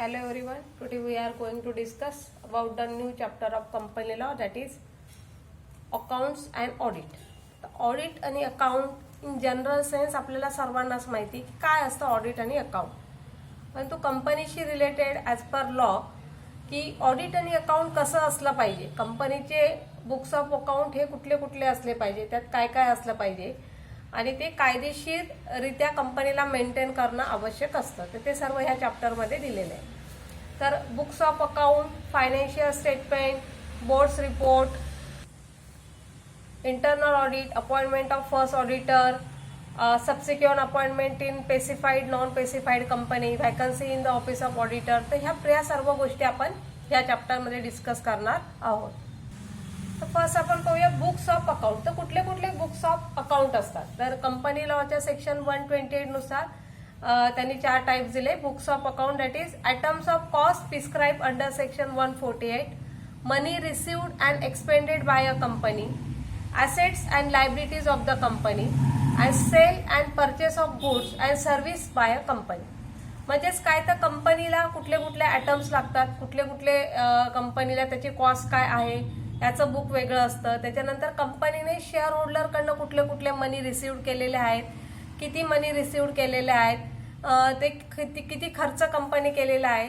Hello everyone. Today we are going to discuss about the new chapter of company law, that is accounts and audit. Audit आणि account in general sense आपल्याला सर्वांनाच माहिती की काय असतं audit आणि account. परंतु कंपनीशी रिलेटेड ॲज पर लॉ की ऑडिट आणि अकाउंट कसं असलं पाहिजे, कंपनीचे बुक्स ऑफ अकाउंट हे कुठले कुठले असले पाहिजे, त्यात काय काय असलं पाहिजे आणि ते कायदेशीररित्या कंपनीला मेंटेन करणं आवश्यक असतं. तर ते सर्व ह्या चॅप्टरमध्ये दिलेलं आहे. तर books of account, financial statement, boards report, internal audit, appointment of first auditor, subsequent appointment in specified non specified company, vacancy in the office of auditor. तर ह्या सर्व गोष्टी आपण ह्या चॅप्टरमध्ये डिस्कस करणार आहोत. तर फर्स्ट आपण पाहूया बुक्स ऑफ अकाउंट. तर कुठले कुठले बुक्स ऑफ अकाउंट असतात. तर कंपनी लॉच्या सेक्शन 128 नुसार त्यांनी 4 टाइप्स दिले. Books of account that is items of cost prescribe under section 148, money received and expended by a company, assets and liabilities of the company, and sale and purchase of goods and service by a company. म्हणजेच काय, तर कंपनीला कुठले कुठले items लागतात, कुठले कुठले कंपनीला त्याची कॉस्ट काय आहे याचं बुक वेगळं असतं. त्याच्यानंतर कंपनीने शेअर होल्डरकडनं कुठले कुठले मनी रिसिव्ड केलेले आहेत, किती मनी रिसिव्ड केलेले आहेत, ते किती खर्च कंपनी केलेला आहे,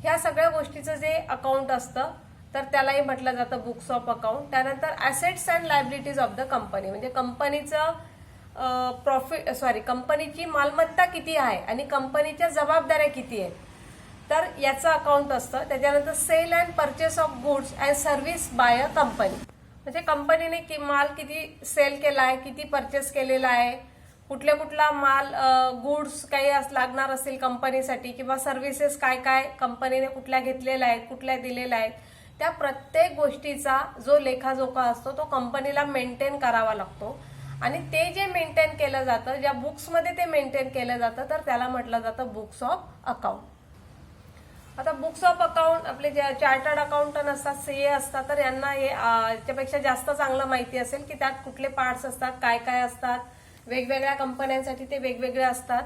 ह्या सगळ्या गोष्टीचं जे अकाउंट असतं तर त्यालाही म्हटलं जातं बुक्स ऑफ अकाउंट. त्यानंतर assets and liabilities of the company, म्हणजे कंपनीचं कंपनीची मालमत्ता किती आहे आणि कंपनीच्या जबाबदाऱ्या किती आहेत, तर याचं अकाउंट असतं. त्याच्यानंतर sale and purchase of goods and service by a company, म्हणजे कंपनीने माल किती सेल केला आहे, किती परचेस केलेला आहे, कुठला माल गुड्स काही लागणार असतील कंपनीसाठी, किंवा सर्व्हिसेस काय काय कंपनीने कुठल्या घेतलेल्या आहेत, कुठल्या दिलेल्या आहेत, त्या प्रत्येक गोष्टीचा जो लेखाजोखा असतो तो कंपनीला मेंटेन करावा लागतो. आणि ते जे मेंटेन केलं जातं, ज्या बुक्समध्ये ते मेंटेन केलं जातं, तर त्याला म्हटलं जातं बुक्स ऑफ अकाउंट. आता बुक्स ऑफ अकाउंट आपले जे चार्टर्ड अकाउंटंट असतात, सीए असतात, तर यांना हे याच्यापेक्षा जास्त चांगलं माहिती असेल की त्यात कुठले पार्ट्स असतात, काय काय असतात. वेगवेगळ्या कंपन्यांसाठी ते वेगवेगळे असतात.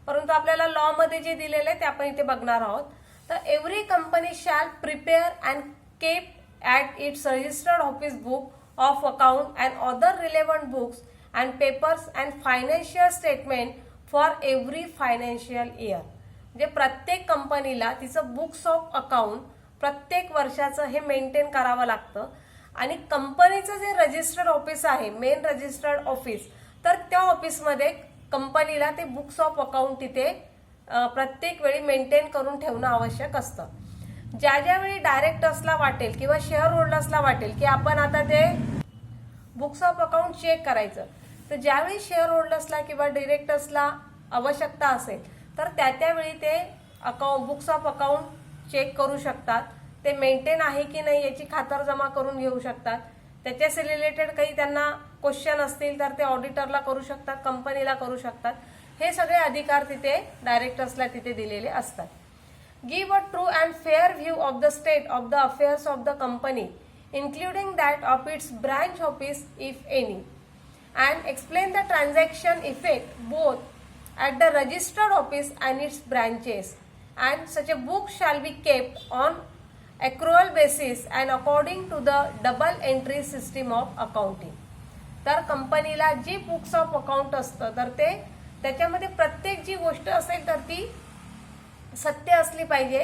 परंतु आपल्याला लॉ मध्ये जे दिलेलं आहे ते आपण इथे बघणार आहोत. तर every company shall prepare and kept at its registered office book of account and other relevant books and papers and financial statement for every financial year. म्हणजे प्रत्येक कंपनीला तिचं बुक्स ऑफ अकाउंट प्रत्येक वर्षाचं हे मेंटेन करावं लागतं. आणि कंपनीचं जे रजिस्टर्ड ऑफिस आहे, मेन रजिस्टर्ड ऑफिस, तर त्या ऑफिसमध्ये कंपनीला ते बुक्स ऑफ अकाउंट तिथे प्रत्येक वेळी मेंटेन करून ठेवणं आवश्यक असतं. ज्यावेळी डायरेक्टर्सला वाटेल किंवा शेअर होल्डर्सला वाटेल की आपण आता ते बुक्स ऑफ अकाउंट चेक करायचं, तर ज्यावेळी शेअर होल्डर्सला किंवा डिरेक्टर्सला आवश्यकता असेल तर त्यावेळी ते बुक्स ऑफ अकाउंट चेक करू शकतात. ते मेंटेन आहे की नाही याची खातरजमा करून घेऊ शकतात. त्याच्याशी रिलेटेड काही त्यांना क्वेश्चन असतील तर ते ऑडिटरला करू शकतात, कंपनीला करू शकतात. हे सगळे अधिकार तिथे डायरेक्टर्सला तिथे दिलेले असतात. Give a true and fair view of the state of the affairs of the company, including that of its branch office if any, and explain the transaction effect both at the registered office and its branches. And such a book shall be kept on accrual basis and according to the double entry system of accounting. तर कंपनीला जी books of account असतं तर ते त्याच्यामध्ये प्रत्येक जी गोष्ट असेल तर ती सत्य असली पाहिजे,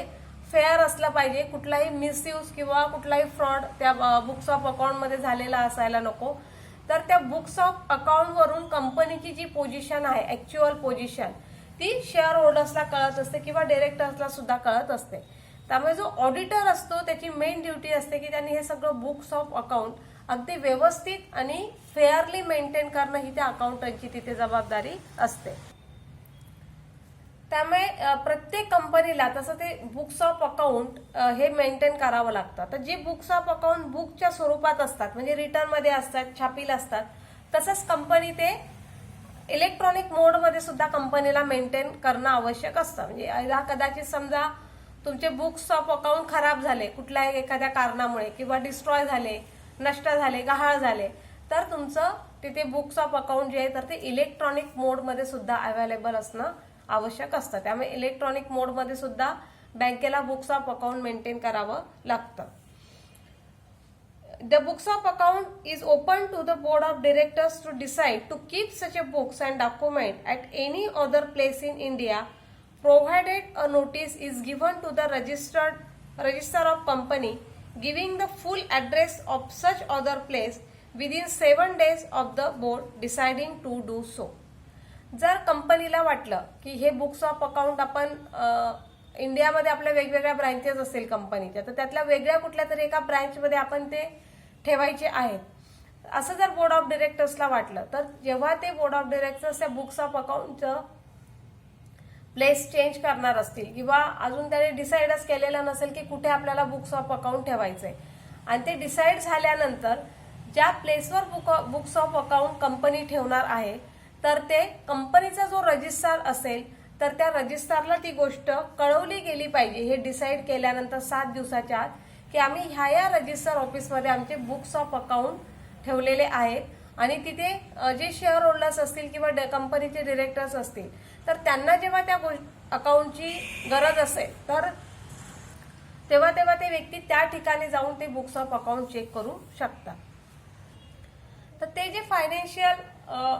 फेअर असलं पाहिजे, कुठलाही मिसयूज किंवा कुठलाही फ्रॉड त्या बुक्स ऑफ अकाउंट मध्ये झालेला असायला नको. तर त्या बुक्स ऑफ अकाउंट वरून कंपनीची जी पोझिशन आहे, ऍक्च्युअल पोझिशन, ती शेअर होल्डर्सला कळत असते किंवा डिरेक्टर्सला सुद्धा कळत असते. त्यामुळे जो ऑडिटर असतो त्याची मेन ड्युटी असते की त्यांनी हे सगळं बुक्स ऑफ अकाउंट अगदी व्यवस्थित आणि फेअरली मेंटेन करणं ही त्या अकाउंटंटची तिथे जबाबदारी असते. त्यामुळे प्रत्येक कंपनीला तसं ते बुक्स ऑफ अकाउंट हे मेंटेन करावं लागतं. तर जे बुक्स ऑफ अकाउंट बुकच्या स्वरूपात असतात, म्हणजे रिटर्न मध्ये असतात, छापील असतात, तसंच कंपनी ते इलेक्ट्रॉनिक मोडमध्ये सुद्धा कंपनीला मेंटेन करणं आवश्यक असतं. म्हणजे कदाचित समजा तुमचे बुक्स ऑफ अकाउंट खराब झाले कुठल्याही एखाद्या कारणामुळे, किंवा डिस्ट्रॉय झाले, नष्ट झाले, गहाळ झाले, तर तुमचं तिथे बुक्स ऑफ अकाउंट जे आहे तर ते इलेक्ट्रॉनिक मोडमध्ये सुद्धा अवेलेबल असणं आवश्यक असतं. त्यामुळे इलेक्ट्रॉनिक मोडमध्ये सुद्धा बँकेला बुक्स ऑफ अकाउंट मेंटेन करावं लागतं. The books of account is open to the board of directors to decide to keep such a books and document at any other place in India, provided a notice is given to the register of company giving the full address of such other place within 7 days of the board deciding to do so. जर कंपनीला वाटलं की हे books of account आपण इंडियामध्ये आपल्या वेगवेगळ्या branches असेल कंपनीच्या, तर त्यातल्या वेगळ्या कुठल्या तरी एका ब्रँचमध्ये आपण ते ठेवायचे आहेत असं जर बोर्ड ऑफ डिरेक्टर्सला वाटलं, तर जेव्हा ते बोर्ड ऑफ डिरेक्टर्स त्या बुक्स ऑफ अकाउंटचं प्लेस चेंज करणार असतील किंवा अजून त्याने डिसाईडच केलेलं नसेल की कुठे आपल्याला बुक्स ऑफ अकाउंट ठेवायचंय, आणि ते डिसाईड झाल्यानंतर ज्या प्लेसवर बुक्स ऑफ अकाउंट कंपनी ठेवणार आहे तर ते कंपनीचा जो रजिस्ट्रार असेल तर त्या रजिस्ट्रारला ती गोष्ट कळवली गेली पाहिजे. हे डिसाईड केल्यानंतर 7 दिवसाच्या आत की आम्ही ह्या रजिस्टर ऑफिसमध्ये आमचे बुक्स ऑफ अकाउंट ठेवलेले आहेत आणि तिथे जे शेअर होल्डर्स असतील किंवा कंपनीचे डिरेक्टर्स असतील तर त्यांना जेव्हा त्या अकाउंटची गरज असेल तर तेव्हा ते व्यक्ती त्या ठिकाणी जाऊन ते बुक्स ऑफ अकाउंट चेक करू शकतात. तर ते जे फायनान्शियल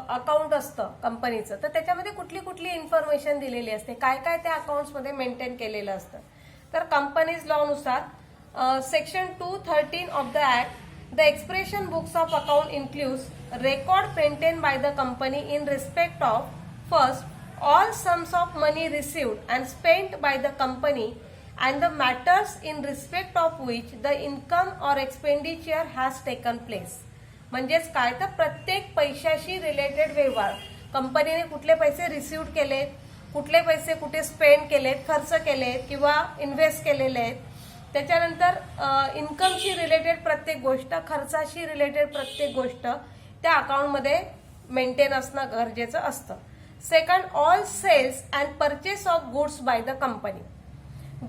अकाउंट असतं कंपनीचं, तर त्याच्यामध्ये कुठली कुठली इन्फॉर्मेशन दिलेली असते, काय काय त्या अकाउंट्समध्ये मेंटेन केलेलं असतं. तर कंपनीज लॉनुसार section 213 of the act, the expression books of account includes record maintain by the company in respect of first all sums of money received and spent by the company and the matters in respect of which the income or expenditure has taken place. म्हणजेच काय, तर प्रत्येक पैशाशी related व्यवहार, कंपनीने कुठले पैसे receive केलेत, कुठले पैसे कुठे स्पेंड केलेत, खर्च केलेत किंवा इन्व्हेस्ट केलेले आहेत, त्याच्यानंतर इन्कमशी रिलेटेड प्रत्येक गोष्ट, खर्चाशी रिलेटेड प्रत्येक गोष्ट त्या अकाउंटमध्ये मेंटेन असणं गरजेचं असतं. Second, all sales and purchase of goods by the company.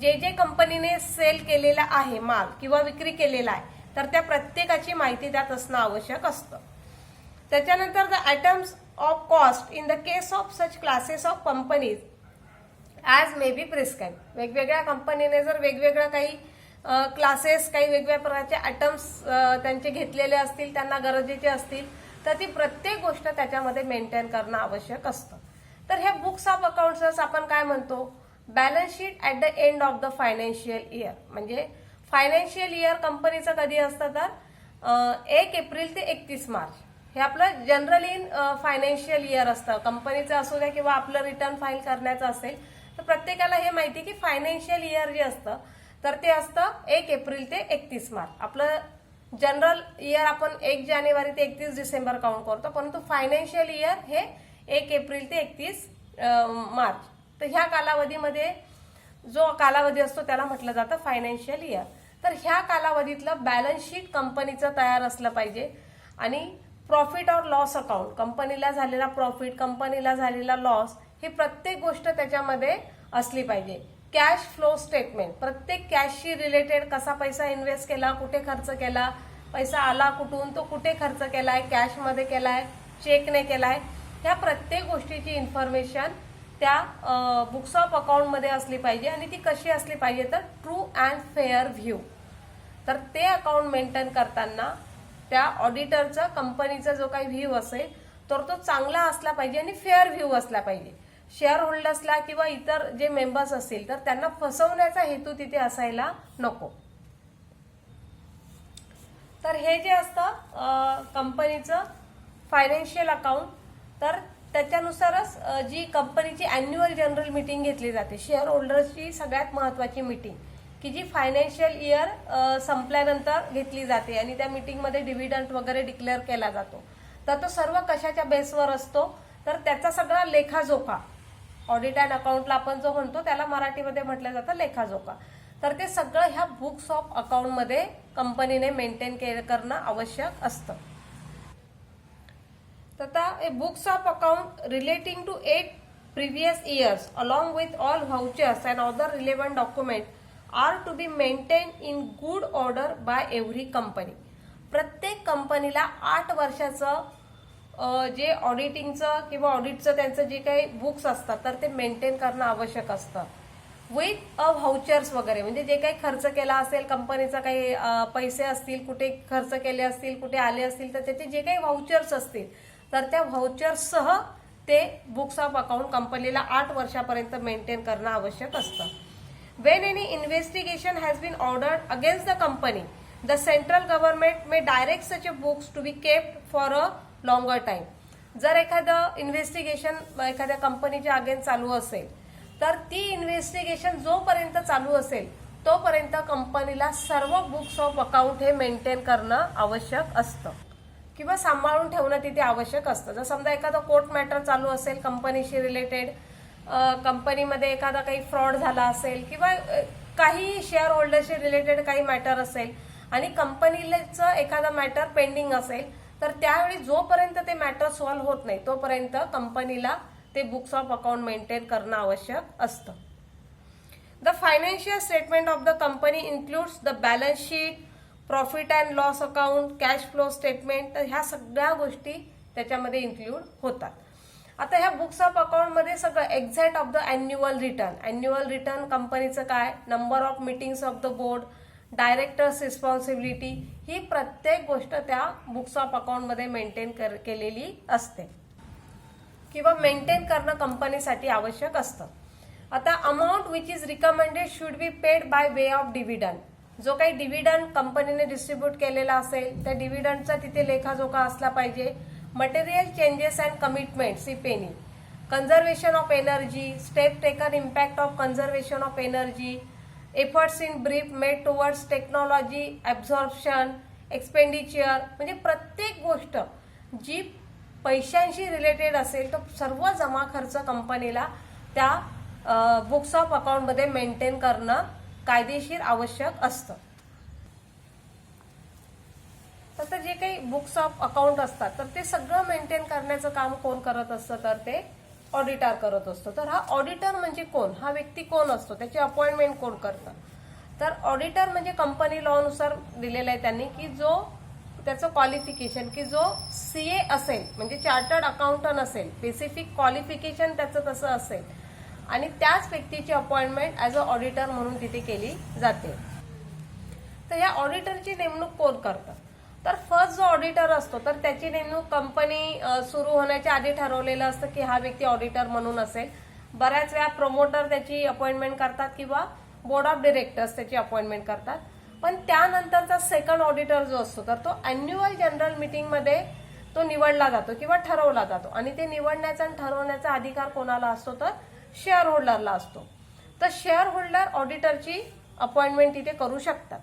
जे कंपनीने सेल केलेला आहे माल किंवा विक्री केलेला आहे तर त्या प्रत्येकाची माहिती त्यात असणं आवश्यक असतं. त्याच्यानंतर the items of cost in the case of such classes of companies as may be prescribe. वेगवेगळ्या कंपनीने जर वेगवेगळ्या काही क्लासेस, काही वेगवेगळ्या प्रकारचे आयटम्स त्यांचे घेतलेले असतील, त्यांना गरजेचे असतील, तर ती प्रत्येक गोष्ट त्याच्यामध्ये मेंटेन करणं आवश्यक असतं. तर हे बुक्स ऑफ अकाउंट्स आपण काय म्हणतो, balance sheet at the end of the financial year. म्हणजे फायनान्शियल इयर कंपनीचं कधी असतं तर 1 एप्रिल ते 31 मार्च हे आपलं जनरली इन फायनान्शियल इयर असतं. कंपनीचं असू द्या किंवा आपलं रिटर्न फाईल करण्याचं असेल तर प्रत्येकाला हे माहिती की फायनान्शियल इयर जे असतं तर ते असतं 1 एप्रिल ते 31 मार्च. आपलं जनरल इयर आपण 1 जानेवारी ते 31 डिसेंबर काउंट करतो, परंतु फायनान्शियल इयर हे 1 एप्रिल ते 31 मार्च. तर ह्या कालावधीमध्ये जो कालावधी असतो त्याला म्हटलं जातं फायनान्शियल इयर. तर ह्या कालावधीतलं बॅलन्स शीट कंपनीचं तयार असलं पाहिजे आणि प्रॉफिट और लॉस अकाउंट, कंपनीला झालेला प्रॉफिट, कंपनीला झालेला लॉस, ही प्रत्येक गोष्ट त्याच्यामध्ये असली पाहिजे. कॅश फ्लो स्टेटमेंट, प्रत्येक कॅशशी रिलेटेड कसा पैसा इन्व्हेस्ट केला, कुठे खर्च केला, पैसा आला कुठून, तो कुठे खर्च केलाय, कॅशमध्ये केलाय, चेकने केलाय, ह्या प्रत्येक गोष्टीची इन्फॉर्मेशन त्या बुक्स ऑफ अकाउंटमध्ये असली पाहिजे. आणि ती कशी असली पाहिजे तर ट्रू अँड फेअर व्ह्यू. तर ते अकाउंट मेंटेन करताना त्या ऑडिटरचा कंपनीचा जो काही व्ह्यू असेल तर तो चांगला असला पाहिजे आणि फेअर व्ह्यू असला पाहिजे. शेअर होल्डर्सला किंवा इतर जे मेंबर्स असतील तर त्यांना फसवण्याचा हेतू तिथे असायला नको. तर हे जे असतं कंपनीचं फायनान्शियल अकाउंट, तर त्याच्यानुसारच जी कंपनीची अॅन्युअल जनरल मीटिंग घेतली जाते, शेअर होल्डर्सची सगळ्यात महत्वाची मीटिंग की जी फायनान्शियल इयर संपल्यानंतर घेतली जाते आणि त्या मीटिंगमध्ये डिव्हिडंड वगैरे डिक्लेअर केला जातो. तर तो सर्व कशाच्या बेसवर असतो तर त्याचा सगळा लेखाजोखा, ऑडिट अँड अकाउंटला आपण जो म्हणतो त्याला मराठीमध्ये म्हटलं जातं लेखाजोखा. तर ते सगळं ह्या बुक्स ऑफ अकाउंटमध्ये कंपनीने मेंटेन करणं आवश्यक असतं. तथा books of account relating to 8 previous years along with all vouchers and other relevant documents are to be maintained in good order by every company. प्रत्येक कंपनीला 8 वर्षाचं जे ऑडिटिंगचं किंवा ऑडिटचं त्यांचं जे काही बुक्स असतात तर ते मेंटेन करणं आवश्यक असतं. विथ अ व्हाउचर्स वगैरे, म्हणजे जे काही खर्च केला असेल कंपनीचा, काही पैसे असतील, कुठे खर्च केले असतील, कुठे आले असतील, तर त्याचे जे काही व्हाउचर्स असतील तर त्या व्हाउचर्ससह ते बुक्स ऑफ अकाउंट कंपनीला 8 वर्षापर्यंत मेंटेन करणं आवश्यक असतं. When any investigation has been ordered against the company, the central government may direct such a books to be kept for a longer time. जर एखादं इन्व्हेस्टिगेशन एखाद्या कंपनीच्या अगेन्स्ट चालू असेल तर ती इन्व्हेस्टिगेशन जोपर्यंत चालू असेल तोपर्यंत कंपनीला सर्व बुक्स ऑफ अकाउंट हे मेंटेन करणं आवश्यक असतं किंवा सांभाळून ठेवणं तिथे आवश्यक असतं. जर समजा एखादा कोर्ट मॅटर चालू असेल कंपनीशी रिलेटेड, कंपनीमध्ये एखादा काही फ्रॉड झाला असेल किंवा काही शेअर होल्डरशी रिलेटेड काही मॅटर असेल आणि कंपनीचं एखादा मॅटर पेंडिंग असेल, तर त्यावेळी जोपर्यंत ते मॅटर सॉल्व्ह होत नाही तोपर्यंत कंपनीला ते बुक्स ऑफ अकाउंट मेंटेन करणं आवश्यक असतं. The financial statement of the company includes the balance sheet, profit and loss account, cash flow statement. तर ह्या सगळ्या गोष्टी त्याच्यामध्ये इन्क्लूड होतात. आता ह्या बुक्स ऑफ अकाउंटमध्ये सगळं exact of the annual return, annual return कंपनीचं काय, number of meetings of the board, directors responsibility, ही प्रत्येक गोष्ट त्या बुक्स ऑफ अकाउंटमध्ये मेंटेन केलेली असते किंवा मेंटेन करणं कंपनीसाठी आवश्यक असतं. आता amount which is recommended should be paid by way of dividend. जो काही डिव्हिडंड कंपनीने डिस्ट्रीब्यूट केलेला असेल त्या डिव्हिडंडचा तिथे लेखाजोखा असला पाहिजे. Material changes and commitments if any, conservation of energy, step taken impact of conservation of energy, efforts in brief made towards technology absorption, expenditure, म्हणजे प्रत्येक गोष्ट जी पैशांशी रिलेटेड असेल तो सर्व जमा खर्च कंपनीला त्या बुक्स ऑफ अकाउंटमध्ये मेंटेन करणं कायदेशीर आवश्यक असतं. तर जे काही बुक्स ऑफ अकाउंट असतात तर ते सगळं मेंटेन करण्याचं काम कोण करत असतं, तर ते ऑडिटर करत असतो. तर हा ऑडिटर म्हणजे कोण, हा व्यक्ती कोण असतो, त्याची अपॉइंटमेंट कोण करतं, तर ऑडिटर म्हणजे कंपनी लॉनुसार दिलेलं आहे त्यांनी की जो त्याचं क्वालिफिकेशन की जो सीए असेल म्हणजे चार्टर्ड अकाउंटंट असेल, स्पेसिफिक क्वालिफिकेशन त्याचं तसं असेल आणि त्याच व्यक्तीची अपॉइंटमेंट ॲज अ ऑडिटर म्हणून तिथे केली जाते. तर या ऑडिटरची नेमणूक कोण करतं, तर फर्स्ट जो ऑडिटर असतो तर त्याची नेमणूक कंपनी सुरू होण्याच्या आधी ठरवलेलं असतं की हा व्यक्ती ऑडिटर म्हणून असेल. बऱ्याच वेळा प्रमोटर त्याची अपॉइंटमेंट करतात किंवा बोर्ड ऑफ डिरेक्टर्स त्याची अपॉइंटमेंट करतात. पण त्यानंतरचा सेकंड ऑडिटर जो असतो तर तो अॅन्युअल जनरल मीटिंगमध्ये तो निवडला जातो किंवा ठरवला जातो आणि ते निवडण्याचा आणि ठरवण्याचा अधिकार कोणाला असतो, तर शेअर होल्डरला असतो. तर शेअर होल्डर ऑडिटरची अपॉइंटमेंट तिथे करू शकतात.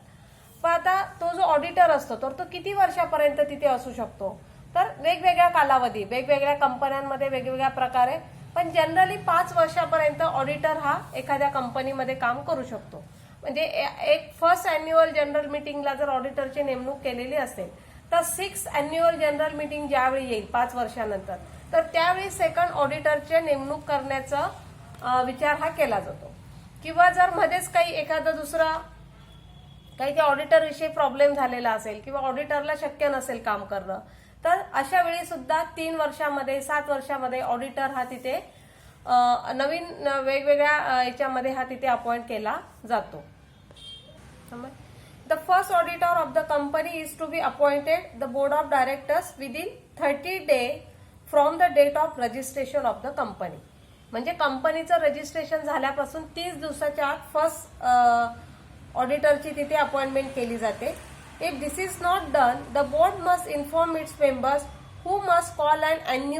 पण आता तो जो ऑडिटर असतो तर तो किती वर्षापर्यंत तिथे असू शकतो, तर वेगवेगळ्या कालावधी, वेगवेगळ्या कंपन्यांमध्ये वेगवेगळ्या प्रकारे, पण जनरली 5 वर्षापर्यंत ऑडिटर हा एखाद्या कंपनीमध्ये काम करू शकतो. म्हणजे एक फर्स्ट अॅन्युअल जनरल मीटिंगला जर ऑडिटरची नेमणूक केलेली असेल तर 6th अॅन्युअल जनरल मीटिंग ज्यावेळी येईल 5 वर्षानंतर तर त्यावेळी सेकंड ऑडिटरची नेमणूक करण्याचा विचार हा केला जातो. किंवा जर मध्येच काही एखादा दुसरा काही त्या ऑडिटर विषयी प्रॉब्लेम झालेला असेल किंवा ऑडिटरला शक्य नसेल काम करणं तर अशा वेळी सुद्धा 3 वर्षामध्ये 7 वर्षामध्ये ऑडिटर हा तिथे नवीन वेगवेगळ्या याच्यामध्ये हा तिथे अपॉइंट केला जातो. The first auditor of the company is to be appointed the board of directors within 30 days from the date of registration of the company. म्हणजे कंपनीचं रजिस्ट्रेशन झाल्यापासून 30 दिवसाच्या आत फर्स्ट ऑडिटरची तिथे अपॉइंटमेंट केली जाते. If this is not done the board must inform its members who must call an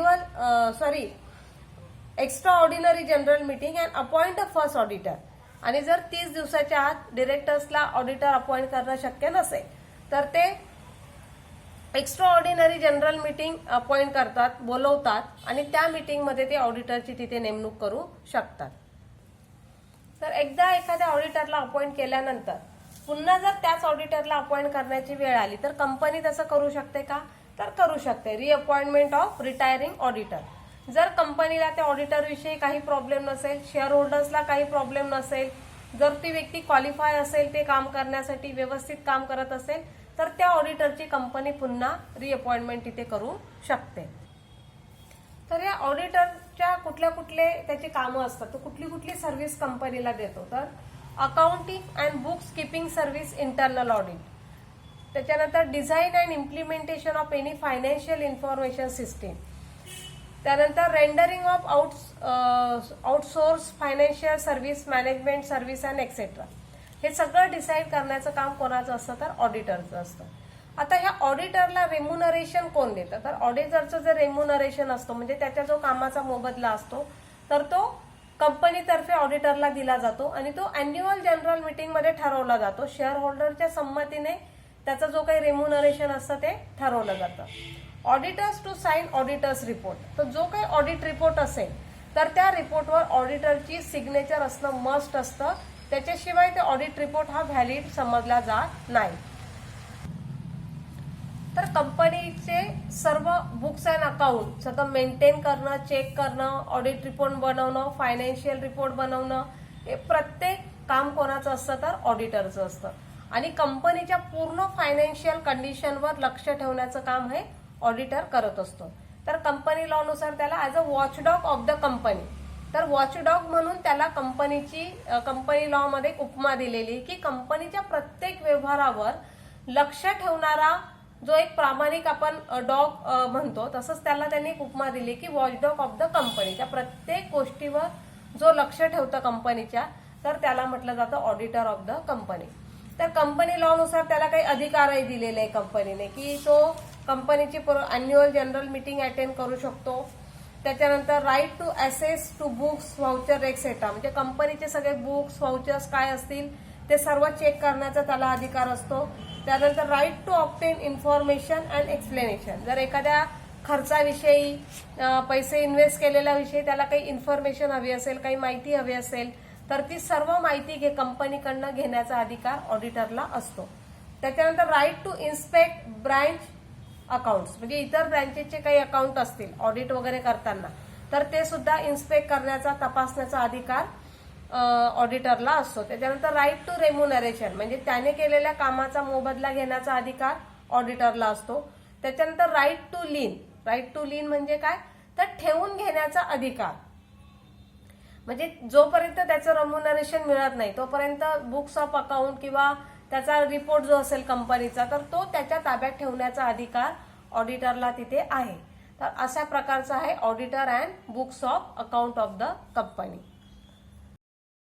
extraordinary general meeting and appoint a first auditor. आणि जर 30 दिवसाच्या आत डिरेक्टर्सला ऑडिटर अपॉइंट करणं शक्य नसेल तर ते extraordinary general meeting appoint करतात, बोलवतात आणि त्या मीटिंगमध्ये ते ऑडिटरची तिथे नेमणूक करू शकतात. तर एकदा एखाद्या ऑडिटरला अपॉइंट केल्यानंतर पुन्हा जर त्याच ऑडिटरला अपॉइंट करण्याची वेळ आली तर कंपनी तसं करू शकते का, तर करू शकते. Reappointment of retiring auditor. जर कंपनीला त्या ऑडिटर विषयी काही प्रॉब्लेम नसेल, शेअर होल्डर्सला काही प्रॉब्लेम नसेल, जर ती व्यक्ती क्वालिफाय असेल ते काम करण्यासाठी, व्यवस्थित काम करत असेल तर त्या ऑडिटरची कंपनी पुन्हा रिअपॉइंटमेंट तिथे करू शकते. तर या ऑडिटर ऑडिटरच्या कुठले त्याची कामं असतात, तो कुठली सर्व्हिस कंपनीला देतो. तर accounting and books keeping service, internal audit. त्याच्यानंतर design and implementation of any financial information system. त्यानंतर rendering of outsource financial service, management service and etcetera. हे सगळं डिसाईड करण्याचं काम कोणाचं असतं, तर ऑडिटरचं असतं. आता ह्या ऑडिटरला रेम्युनरेशन कोण देतं, तर ऑडिटरचं जे रेम्युनरेशन असतो म्हणजे त्याच्या जो कामाचा मोबदला असतो तर तो कंपनीतर्फे ऑडिटरला दिला जातो आणि तो अॅन्युअल जनरल मीटिंगमध्ये ठरवला जातो. शेअर होल्डरच्या संमतीने त्याचं जो काही रेम्युनरेशन असतं ते ठरवलं जातं. Auditors to sign auditors report. तर जो काही ऑडिट रिपोर्ट असेल तर त्या रिपोर्टवर ऑडिटरची सिग्नेचर असणं मस्ट असतं. त्याच्याशिवाय ते ऑडिट रिपोर्ट हा व्हॅलिड समजला जात नाही. तर कंपनीचे सर्व बुक्स अँड अकाउंट सगळं मेंटेन करणं, चेक करणं, ऑडिट रिपोर्ट बनवणं, फायनान्शियल रिपोर्ट बनवणं, हे प्रत्येक काम कोणाचं असतं, तर ऑडिटरचं असतं. आणि कंपनीच्या पूर्ण फायनान्शियल कंडिशनवर लक्ष ठेवण्याचं काम हे ऑडिटर करत असतो. तर कंपनी लॉनुसार त्याला as a watchdog of the company. तर वॉचडॉग म्हणून त्याला कंपनी लॉ मध्ये उपमा दिलेली की कंपनीच्या प्रत्येक व्यवहारावर लक्ष ठेवणारा जो एक प्रामाणिक आपण डॉग म्हणतो, तसंच त्याला त्यांनी एक उपमा दिली की वॉचडॉग ऑफ द कंपनीच्या प्रत्येक गोष्टीवर जो लक्ष ठेवतं कंपनीच्या, तर त्याला म्हटलं जातं ऑडिटर ऑफ द कंपनी. तर कंपनी लॉनुसार त्याला काही अधिकारही दिलेले आहे कंपनीने की तो कंपनीची अॅन्युअल जनरल मीटिंग अटेंड करू शकतो. त्याच्यानंतर right to access to books, voucher etcetera, म्हणजे कंपनीचे सगळे बुक्स, व्हाउचर्स काय असतील ते सर्व चेक करण्याचा त्याला अधिकार असतो. त्यानंतर right to obtain information and explanation. जर एखाद्या खर्चाविषयी, पैसे इन्व्हेस्ट केलेल्याविषयी त्याला काही इन्फॉर्मेशन हवी असेल, काही माहिती हवी असेल, तर ती सर्व माहिती कंपनीकडनं घेण्याचा अधिकार ऑडिटरला असतो. त्याच्यानंतर right to inspect branch accounts, म्हणजे इतर ब्रँचेसचे काही अकाउंट असतील ऑडिट वगैरे करताना, तर ते सुद्धा इन्स्पेक्ट करण्याचा, तपासण्याचा अधिकार ऑडिटरला असतो. त्याच्यानंतर राईट टू रेम्युनरेशन, म्हणजे त्याने केलेल्या कामाचा मोबदला घेण्याचा अधिकार ऑडिटरला असतो. त्याच्यानंतर right to lien. Right to lien म्हणजे काय, तर ठेवून घेण्याचा अधिकार. म्हणजे जोपर्यंत त्याचं रेम्युनरेशन मिळत नाही तोपर्यंत बुक्स ऑफ अकाउंट किंवा त्याचा रिपोर्ट जो असेल कंपनीचा, तर तो त्याच्या ताब्यात ठेवण्याचा अधिकार ऑडिटरला तिथे आहे. तर अशा प्रकारचा आहे auditor and books of account of the company.